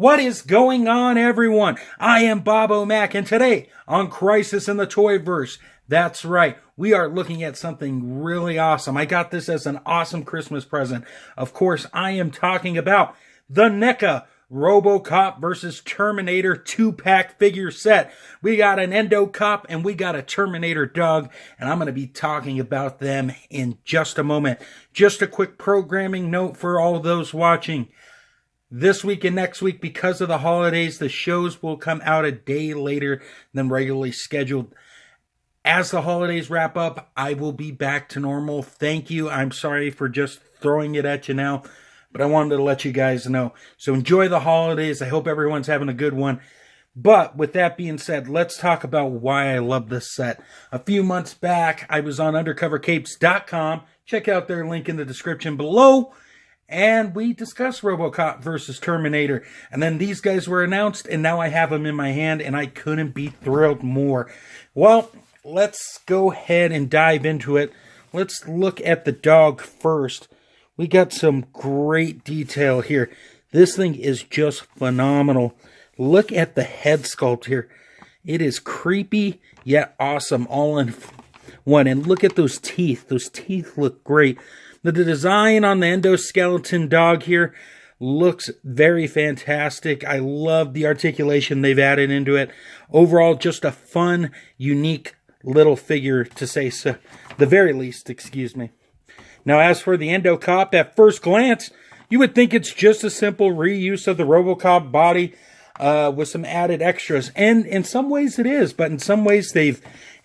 What is going on, everyone? I am Bob O'Mac, and today on Crisis in the Toyverse, that's right, we are looking at something really awesome. I got this as an awesome Christmas present. Of course, I am talking about the Neca Robocop versus Terminator 2-pack figure set. We got an Endocop and we got a Terminator dog, and I'm going to be talking about them in just a moment. Just a quick programming note for all those watching. This week and next week, because of the holidays, the shows will come out a day later than regularly scheduled. As the holidays wrap up, I will be back to normal. Thank you. I'm sorry for just throwing it at you now, but I wanted to let you guys know. So enjoy the holidays. I hope everyone's having a good one. But with that being said, let's talk about why I love this set. A few months back, I was on UndercoverCapes.com. Check out their link in the description below. And we discussed RoboCop versus Terminator. And then these guys were announced, and now I have them in my hand, and I couldn't be thrilled more. Well, let's go ahead and dive into it. Let's look at the dog first. We got some great detail here. This thing is just phenomenal. Look at the head sculpt here. It is creepy, yet awesome, all in one. And look at those teeth. Those teeth look great. The design on the endoskeleton dog here looks very fantastic. I love the articulation they've added into it. Overall, just a fun, unique little figure, to say so, the very least, excuse me. Now, as for the Endocop, at first glance, you would think it's just a simple reuse of the RoboCop body with some added extras. And in some ways it is, but in some ways they've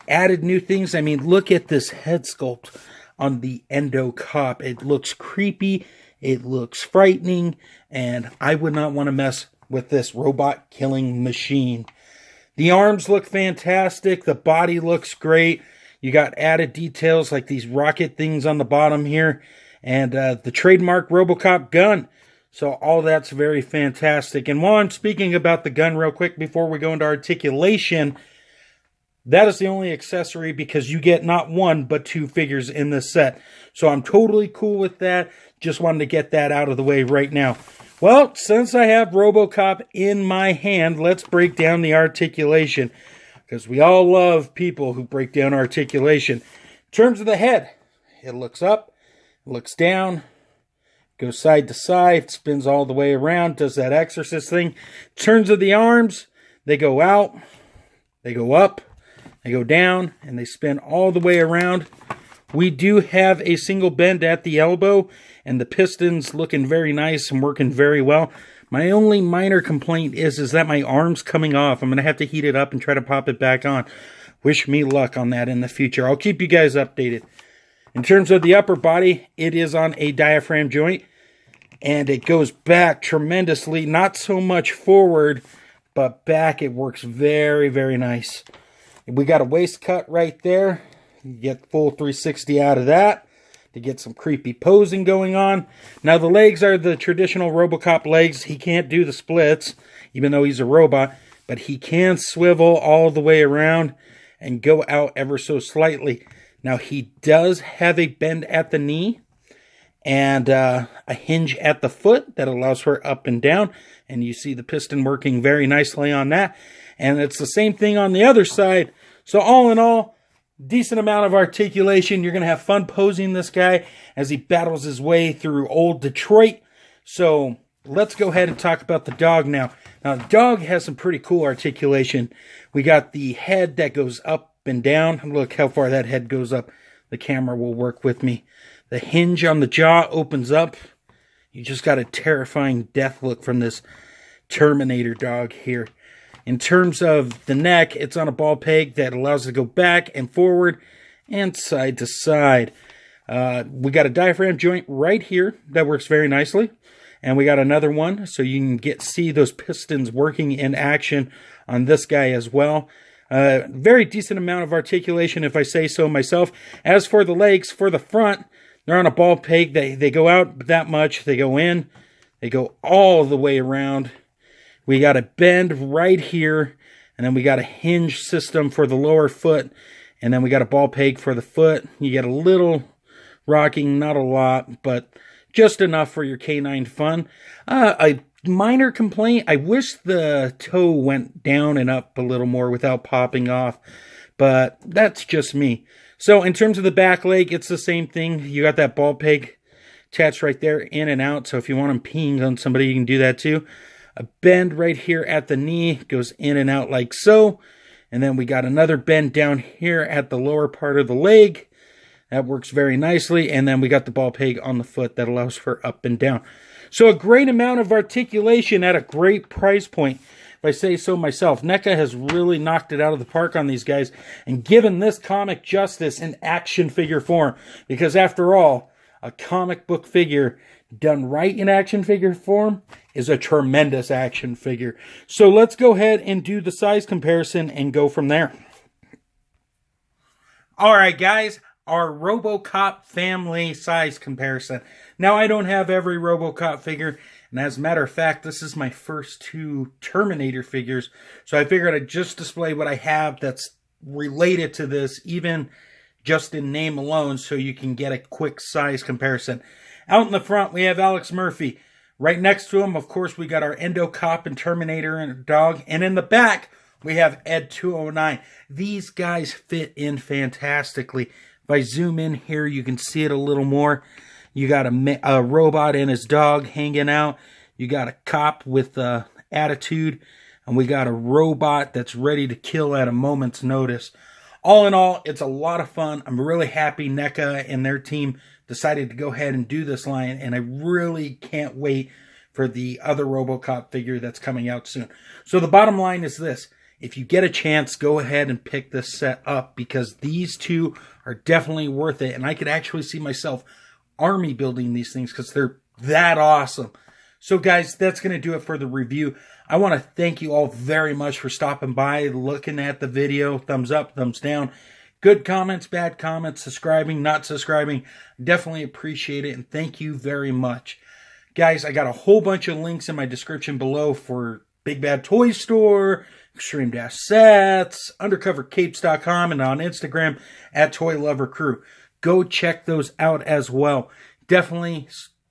added new things. I mean, look at this head sculpt on the Endocop. It looks creepy, it looks frightening, and I would not want to mess with this robot killing machine. The arms look fantastic, the body looks great. You got added details like these rocket things on the bottom here, and the trademark RoboCop gun. So all that's very fantastic. And while I'm speaking about the gun real quick before we go into articulation, that is the only accessory because you get not one, but two figures in this set. So I'm totally cool with that. Just wanted to get that out of the way right now. Well, since I have RoboCop in my hand, let's break down the articulation, because we all love people who break down articulation. In terms of the head, it looks up, it looks down, goes side to side, spins all the way around, does that exorcist thing. In terms of the arms, they go out, they go up, they go down, and they spin all the way around. We do have a single bend at the elbow, and the piston's looking very nice and working very well. My only minor complaint is that my arm's coming off. I'm going to have to heat it up and try to pop it back on. Wish me luck on that in the future. I'll keep you guys updated. In terms of the upper body, it is on a diaphragm joint, and it goes back tremendously. Not so much forward, but back it works very, very nice. We got a waist cut right there. You get full 360 out of that to get some creepy posing going on. Now the legs are the traditional RoboCop legs. He can't do the splits, even though he's a robot, but he can swivel all the way around and go out ever so slightly. Now he does have a bend at the knee and a hinge at the foot that allows for up and down, and you see the piston working very nicely on that. And it's the same thing on the other side. So all in all, decent amount of articulation. You're going to have fun posing this guy as he battles his way through old Detroit. So let's go ahead and talk about the dog now. Now, the dog has some pretty cool articulation. We got the head that goes up and down. Look how far that head goes up. The camera will work with me. The hinge on the jaw opens up. You just got a terrifying death look from this Terminator dog here. In terms of the neck, it's on a ball peg that allows it to go back and forward and side to side. We got a diaphragm joint right here that works very nicely. And we got another one so you can see those pistons working in action on this guy as well. Very decent amount of articulation, if I say so myself. As for the legs, for the front, they're on a ball peg. They go out that much. They go in. They go all the way around. We got a bend right here, and then we got a hinge system for the lower foot, and then we got a ball peg for the foot. You get a little rocking, not a lot, but just enough for your canine fun. I minor complaint. I wish the toe went down and up a little more without popping off, but that's just me. So in terms of the back leg, it's the same thing. You got that ball peg attached right there, in and out. So if you want them peeing on somebody, you can do that too. A bend right here at the knee, goes in and out like so. And then we got another bend down here at the lower part of the leg. That works very nicely. And then we got the ball peg on the foot that allows for up and down. So a great amount of articulation at a great price point, if I say so myself. NECA has really knocked it out of the park on these guys and given this comic justice in action figure form. Because after all, a comic book figure done right in action figure form is a tremendous action figure. So let's go ahead and do the size comparison and go from there. Alright guys, our RoboCop family size comparison. Now I don't have every RoboCop figure, and as a matter of fact, this is my first 2 Terminator figures, so I figured I'd just display what I have that's related to this, even just in name alone, so you can get a quick size comparison. Out in the front, we have Alex Murphy. Right next to him, of course, we got our Endocop and Terminator and a dog. And in the back, we have Ed 209. These guys fit in fantastically. If I zoom in here, you can see it a little more. You got a robot and his dog hanging out. You got a cop with attitude. And we got a robot that's ready to kill at a moment's notice. All in all, it's a lot of fun. I'm really happy NECA and their team decided to go ahead and do this line, and I really can't wait for the other RoboCop figure that's coming out soon. So the bottom line is this. If you get a chance, go ahead and pick this set up, because these 2 are definitely worth it, and I could actually see myself army building these things because they're that awesome. So guys, that's going to do it for the review. I want to thank you all very much for stopping by, looking at the video. Thumbs up, thumbs down. Good comments, bad comments, subscribing, not subscribing. Definitely appreciate it, and thank you very much. Guys, I got a whole bunch of links in my description below for Big Bad Toy Store, Extreme Dash Sets, UndercoverCapes.com, and on Instagram at Toy Lover Crew. Go check those out as well. Definitely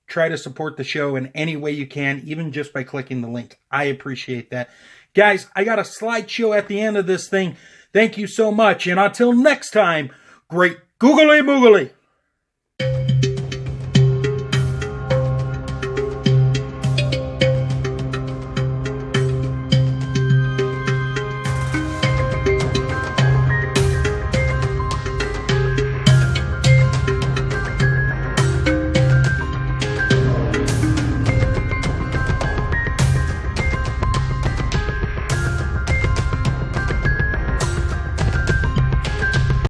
try to support the show in any way you can, even just by clicking the link. I appreciate that. Guys, I got a slideshow at the end of this thing. Thank you so much, and until next time, great googly moogly.